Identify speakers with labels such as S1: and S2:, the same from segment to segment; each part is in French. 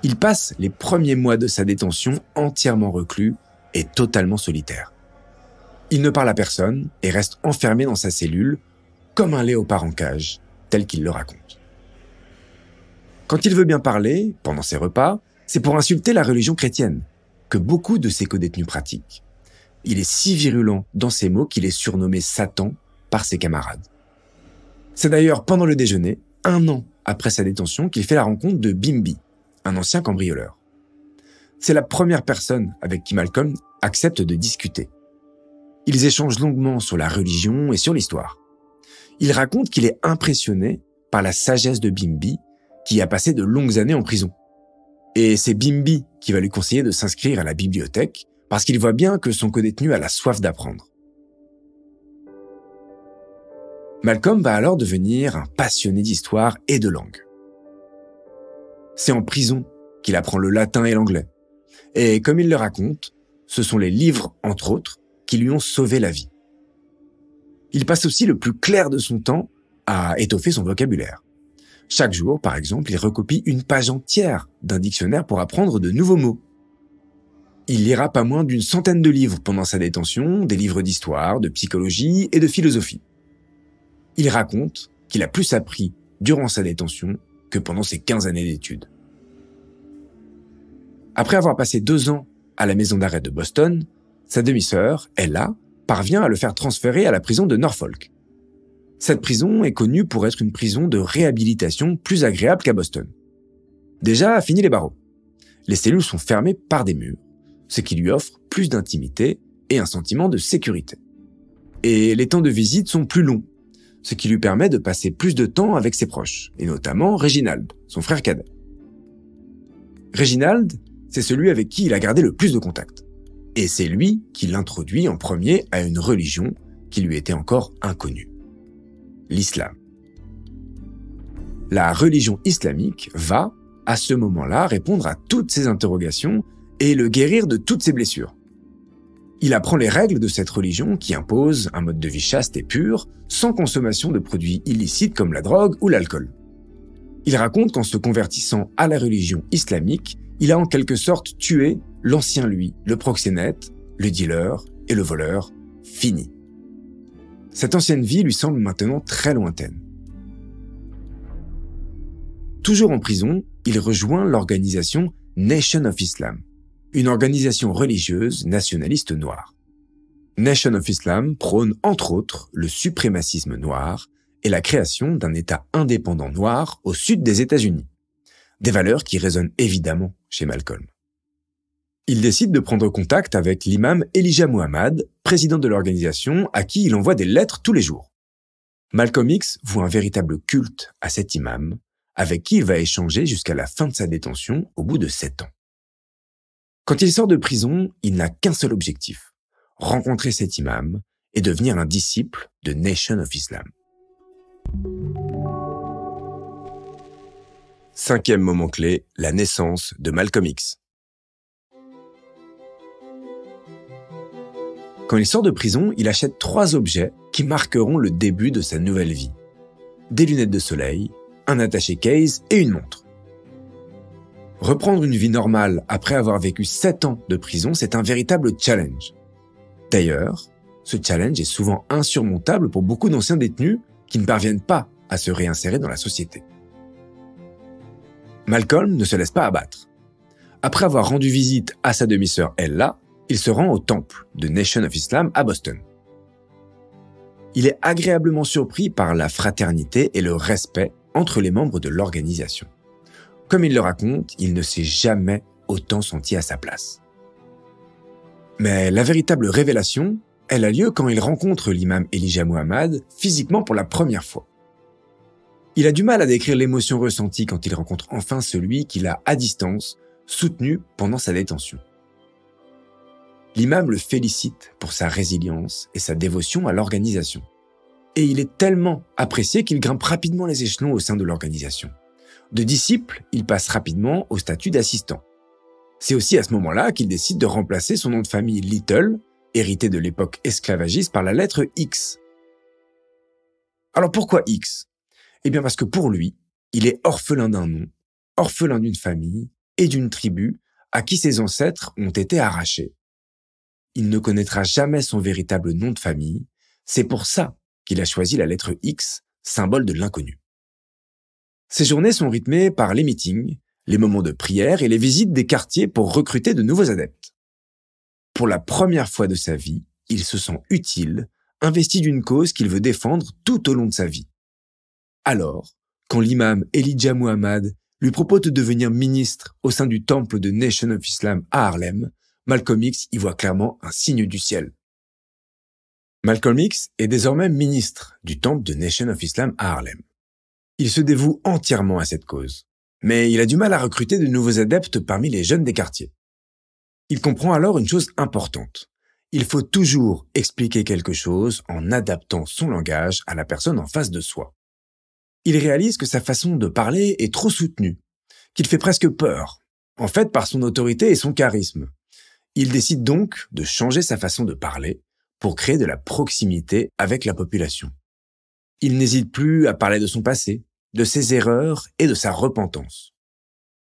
S1: Il passe les premiers mois de sa détention entièrement reclus et totalement solitaire. Il ne parle à personne et reste enfermé dans sa cellule comme un léopard en cage, tel qu'il le raconte. Quand il veut bien parler, pendant ses repas, c'est pour insulter la religion chrétienne, que beaucoup de ses codétenus pratiquent. Il est si virulent dans ses mots qu'il est surnommé Satan par ses camarades. C'est d'ailleurs pendant le déjeuner, 1 an après sa détention, qu'il fait la rencontre de Bimby, un ancien cambrioleur. C'est la première personne avec qui Malcolm accepte de discuter. Ils échangent longuement sur la religion et sur l'histoire. Il raconte qu'il est impressionné par la sagesse de Bimby, qui a passé de longues années en prison. Et c'est Bimby qui va lui conseiller de s'inscrire à la bibliothèque, parce qu'il voit bien que son codétenu a la soif d'apprendre. Malcolm va alors devenir un passionné d'histoire et de langue. C'est en prison qu'il apprend le latin et l'anglais. Et comme il le raconte, ce sont les livres, entre autres, qui lui ont sauvé la vie. Il passe aussi le plus clair de son temps à étoffer son vocabulaire. Chaque jour, par exemple, il recopie une page entière d'un dictionnaire pour apprendre de nouveaux mots. Il lira pas moins d'une centaine de livres pendant sa détention, des livres d'histoire, de psychologie et de philosophie. Il raconte qu'il a plus appris durant sa détention que pendant ses 15 années d'études. Après avoir passé 2 ans à la maison d'arrêt de Boston, sa demi-sœur, Ella, parvient à le faire transférer à la prison de Norfolk. Cette prison est connue pour être une prison de réhabilitation plus agréable qu'à Boston. Déjà, fini les barreaux. Les cellules sont fermées par des murs, ce qui lui offre plus d'intimité et un sentiment de sécurité. Et les temps de visite sont plus longs, ce qui lui permet de passer plus de temps avec ses proches, et notamment Reginald, son frère cadet. Reginald, c'est celui avec qui il a gardé le plus de contact. Et c'est lui qui l'introduit en premier à une religion qui lui était encore inconnue. L'islam. La religion islamique va, à ce moment-là, répondre à toutes ses interrogations et le guérir de toutes ses blessures. Il apprend les règles de cette religion qui impose un mode de vie chaste et pur, sans consommation de produits illicites comme la drogue ou l'alcool. Il raconte qu'en se convertissant à la religion islamique, il a en quelque sorte tué l'ancien lui, le proxénète, le dealer et le voleur, fini. Cette ancienne vie lui semble maintenant très lointaine. Toujours en prison, il rejoint l'organisation Nation of Islam, une organisation religieuse nationaliste noire. Nation of Islam prône entre autres le suprémacisme noir et la création d'un État indépendant noir au sud des États-Unis. Des valeurs qui résonnent évidemment chez Malcolm. Il décide de prendre contact avec l'imam Elijah Muhammad, président de l'organisation, à qui il envoie des lettres tous les jours. Malcolm X voue un véritable culte à cet imam, avec qui il va échanger jusqu'à la fin de sa détention au bout de 7 ans. Quand il sort de prison, il n'a qu'un seul objectif, rencontrer cet imam et devenir un disciple de Nation of Islam. 5e moment clé, la naissance de Malcolm X. Quand il sort de prison, il achète 3 objets qui marqueront le début de sa nouvelle vie. Des lunettes de soleil, un attaché case et une montre. Reprendre une vie normale après avoir vécu 7 ans de prison, c'est un véritable challenge. D'ailleurs, ce challenge est souvent insurmontable pour beaucoup d'anciens détenus qui ne parviennent pas à se réinsérer dans la société. Malcolm ne se laisse pas abattre. Après avoir rendu visite à sa demi-sœur Ella, il se rend au temple de Nation of Islam à Boston. Il est agréablement surpris par la fraternité et le respect entre les membres de l'organisation. Comme il le raconte, il ne s'est jamais autant senti à sa place. Mais la véritable révélation, elle a lieu quand il rencontre l'imam Elijah Muhammad physiquement pour la première fois. Il a du mal à décrire l'émotion ressentie quand il rencontre enfin celui qu'il a à distance, soutenu pendant sa détention. L'imam le félicite pour sa résilience et sa dévotion à l'organisation. Et il est tellement apprécié qu'il grimpe rapidement les échelons au sein de l'organisation. De disciple, il passe rapidement au statut d'assistant. C'est aussi à ce moment-là qu'il décide de remplacer son nom de famille Little, hérité de l'époque esclavagiste, par la lettre X. Alors pourquoi X ? Eh bien parce que pour lui, il est orphelin d'un nom, orphelin d'une famille et d'une tribu à qui ses ancêtres ont été arrachés. Il ne connaîtra jamais son véritable nom de famille, c'est pour ça qu'il a choisi la lettre X, symbole de l'inconnu. Ses journées sont rythmées par les meetings, les moments de prière et les visites des quartiers pour recruter de nouveaux adeptes. Pour la première fois de sa vie, il se sent utile, investi d'une cause qu'il veut défendre tout au long de sa vie. Alors, quand l'imam Elijah Muhammad lui propose de devenir ministre au sein du temple de Nation of Islam à Harlem, Malcolm X y voit clairement un signe du ciel. Malcolm X est désormais ministre du temple de Nation of Islam à Harlem. Il se dévoue entièrement à cette cause, mais il a du mal à recruter de nouveaux adeptes parmi les jeunes des quartiers. Il comprend alors une chose importante. Il faut toujours expliquer quelque chose en adaptant son langage à la personne en face de soi. Il réalise que sa façon de parler est trop soutenue, qu'il fait presque peur, en fait par son autorité et son charisme. Il décide donc de changer sa façon de parler pour créer de la proximité avec la population. Il n'hésite plus à parler de son passé, de ses erreurs et de sa repentance.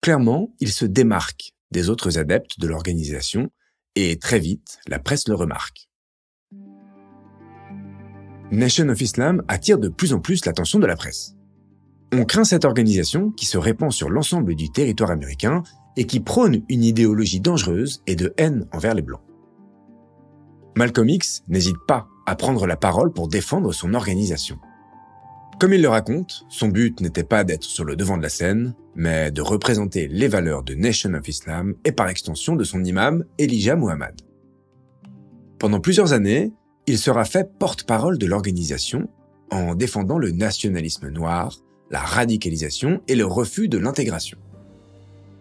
S1: Clairement, il se démarque des autres adeptes de l'organisation et très vite, la presse le remarque. Nation of Islam attire de plus en plus l'attention de la presse. On craint cette organisation qui se répand sur l'ensemble du territoire américain et qui prône une idéologie dangereuse et de haine envers les Blancs. Malcolm X n'hésite pas à prendre la parole pour défendre son organisation. Comme il le raconte, son but n'était pas d'être sur le devant de la scène, mais de représenter les valeurs de Nation of Islam et par extension de son imam Elijah Muhammad. Pendant plusieurs années, il sera fait porte-parole de l'organisation en défendant le nationalisme noir, la radicalisation et le refus de l'intégration.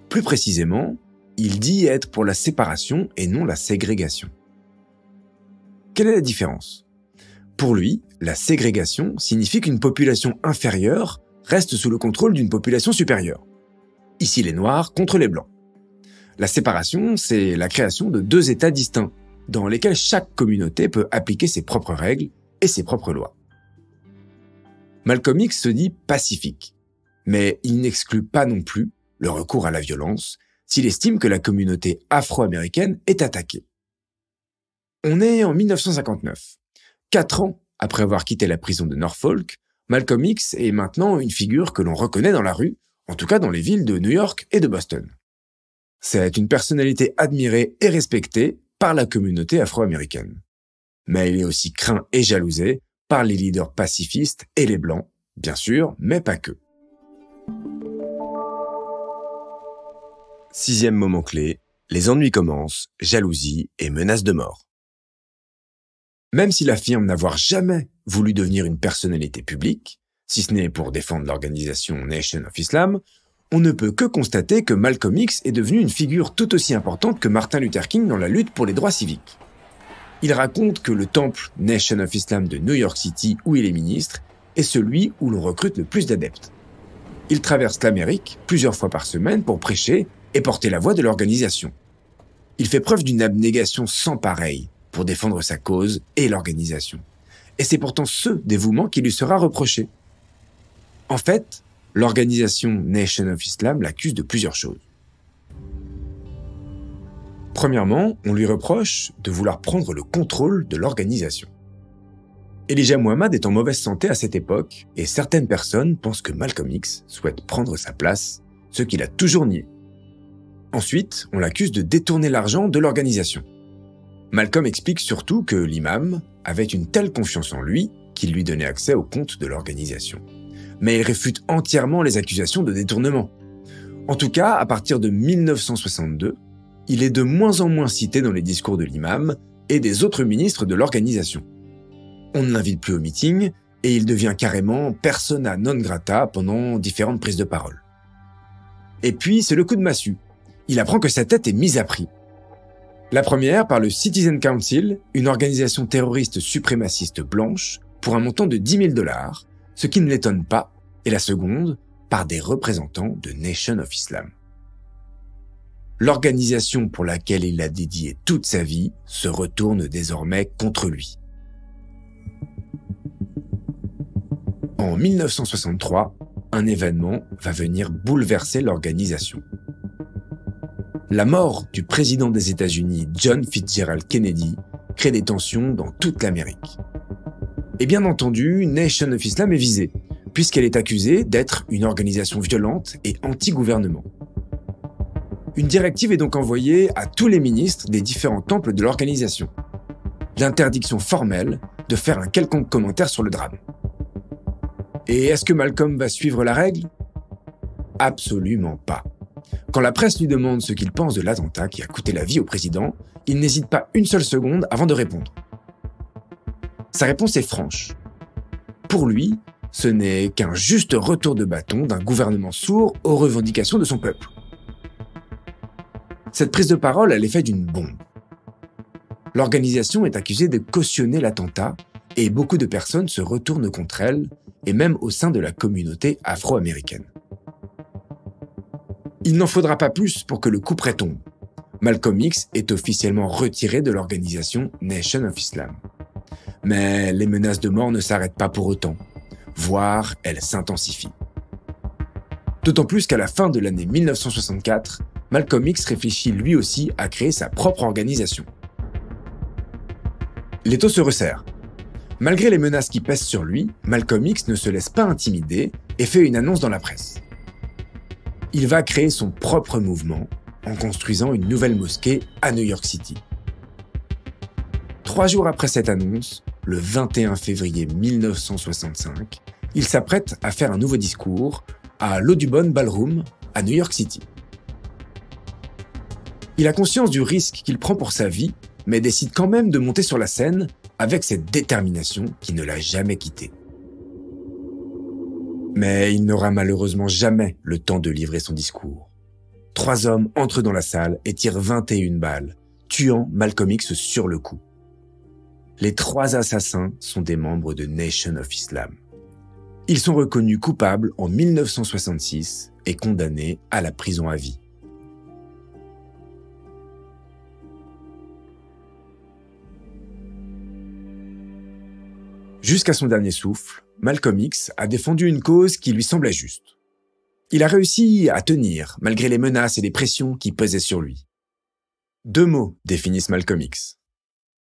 S1: Plus précisément, il dit être pour la séparation et non la ségrégation. Quelle est la différence ? Pour lui, la ségrégation signifie qu'une population inférieure reste sous le contrôle d'une population supérieure. Ici les Noirs contre les Blancs. La séparation, c'est la création de deux États distincts, dans lesquels chaque communauté peut appliquer ses propres règles et ses propres lois. Malcolm X se dit pacifique, mais il n'exclut pas non plus le recours à la violence s'il estime que la communauté afro-américaine est attaquée. On est en 1959. 4 ans après avoir quitté la prison de Norfolk, Malcolm X est maintenant une figure que l'on reconnaît dans la rue, en tout cas dans les villes de New York et de Boston. C'est une personnalité admirée et respectée par la communauté afro-américaine. Mais il est aussi craint et jalousé par les leaders pacifistes et les Blancs, bien sûr, mais pas que. 6e moment clé, les ennuis commencent, jalousie et menaces de mort. Même s'il affirme n'avoir jamais voulu devenir une personnalité publique, si ce n'est pour défendre l'organisation Nation of Islam, on ne peut que constater que Malcolm X est devenu une figure tout aussi importante que Martin Luther King dans la lutte pour les droits civiques. Il raconte que le temple Nation of Islam de New York City, où il est ministre, est celui où l'on recrute le plus d'adeptes. Il traverse l'Amérique plusieurs fois par semaine pour prêcher et porter la voix de l'organisation. Il fait preuve d'une abnégation sans pareille pour défendre sa cause et l'organisation. Et c'est pourtant ce dévouement qui lui sera reproché. En fait, l'organisation Nation of Islam l'accuse de plusieurs choses. Premièrement, on lui reproche de vouloir prendre le contrôle de l'organisation. Elijah Muhammad est en mauvaise santé à cette époque et certaines personnes pensent que Malcolm X souhaite prendre sa place, ce qu'il a toujours nié. Ensuite, on l'accuse de détourner l'argent de l'organisation. Malcolm explique surtout que l'imam avait une telle confiance en lui qu'il lui donnait accès aux comptes de l'organisation. Mais il réfute entièrement les accusations de détournement. En tout cas, à partir de 1962, il est de moins en moins cité dans les discours de l'imam et des autres ministres de l'organisation. On ne l'invite plus au meeting et il devient carrément persona non grata pendant différentes prises de parole. Et puis, c'est le coup de massue. Il apprend que sa tête est mise à prix. La première par le Citizen Council, une organisation terroriste suprémaciste blanche, pour un montant de $10 000, ce qui ne l'étonne pas, et la seconde par des représentants de Nation of Islam. L'organisation pour laquelle il a dédié toute sa vie se retourne désormais contre lui. En 1963, un événement va venir bouleverser l'organisation. La mort du président des États-Unis, John Fitzgerald Kennedy, crée des tensions dans toute l'Amérique. Et bien entendu, Nation of Islam est visée, puisqu'elle est accusée d'être une organisation violente et anti-gouvernement. Une directive est donc envoyée à tous les ministres des différents temples de l'organisation. L'interdiction formelle de faire un quelconque commentaire sur le drame. Et est-ce que Malcolm va suivre la règle? Absolument pas. Quand la presse lui demande ce qu'il pense de l'attentat qui a coûté la vie au président, il n'hésite pas une seule seconde avant de répondre. Sa réponse est franche. Pour lui, ce n'est qu'un juste retour de bâton d'un gouvernement sourd aux revendications de son peuple. Cette prise de parole a l'effet d'une bombe. L'organisation est accusée de cautionner l'attentat et beaucoup de personnes se retournent contre elle, et même au sein de la communauté afro-américaine. Il n'en faudra pas plus pour que le couperet tombe. Malcolm X est officiellement retiré de l'organisation Nation of Islam. Mais les menaces de mort ne s'arrêtent pas pour autant, voire elles s'intensifient. D'autant plus qu'à la fin de l'année 1964, Malcolm X réfléchit lui aussi à créer sa propre organisation. L'étau se resserre. Malgré les menaces qui pèsent sur lui, Malcolm X ne se laisse pas intimider et fait une annonce dans la presse. Il va créer son propre mouvement en construisant une nouvelle mosquée à New York City. 3 jours après cette annonce, le 21 février 1965, il s'apprête à faire un nouveau discours à l'Audubon Ballroom à New York City. Il a conscience du risque qu'il prend pour sa vie, mais décide quand même de monter sur la scène avec cette détermination qui ne l'a jamais quitté. Mais il n'aura malheureusement jamais le temps de livrer son discours. 3 hommes entrent dans la salle et tirent 21 balles, tuant Malcolm X sur le coup. Les 3 assassins sont des membres de Nation of Islam. Ils sont reconnus coupables en 1966 et condamnés à la prison à vie. Jusqu'à son dernier souffle, Malcolm X a défendu une cause qui lui semblait juste. Il a réussi à tenir, malgré les menaces et les pressions qui pesaient sur lui. 2 mots définissent Malcolm X.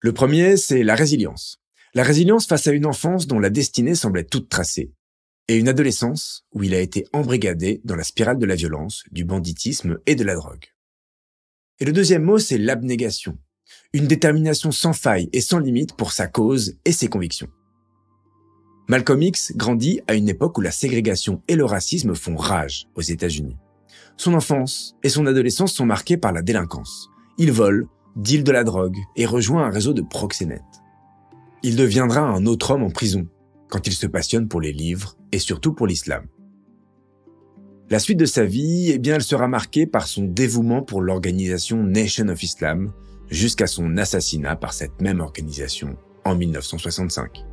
S1: Le premier, c'est la résilience. La résilience face à une enfance dont la destinée semblait toute tracée, et une adolescence où il a été embrigadé dans la spirale de la violence, du banditisme et de la drogue. Et le deuxième mot, c'est l'abnégation. Une détermination sans faille et sans limite pour sa cause et ses convictions. Malcolm X grandit à une époque où la ségrégation et le racisme font rage aux États-Unis. Son enfance et son adolescence sont marquées par la délinquance. Il vole, deal de la drogue et rejoint un réseau de proxénètes. Il deviendra un autre homme en prison quand il se passionne pour les livres et surtout pour l'islam. La suite de sa vie, elle sera marquée par son dévouement pour l'organisation Nation of Islam jusqu'à son assassinat par cette même organisation en 1965.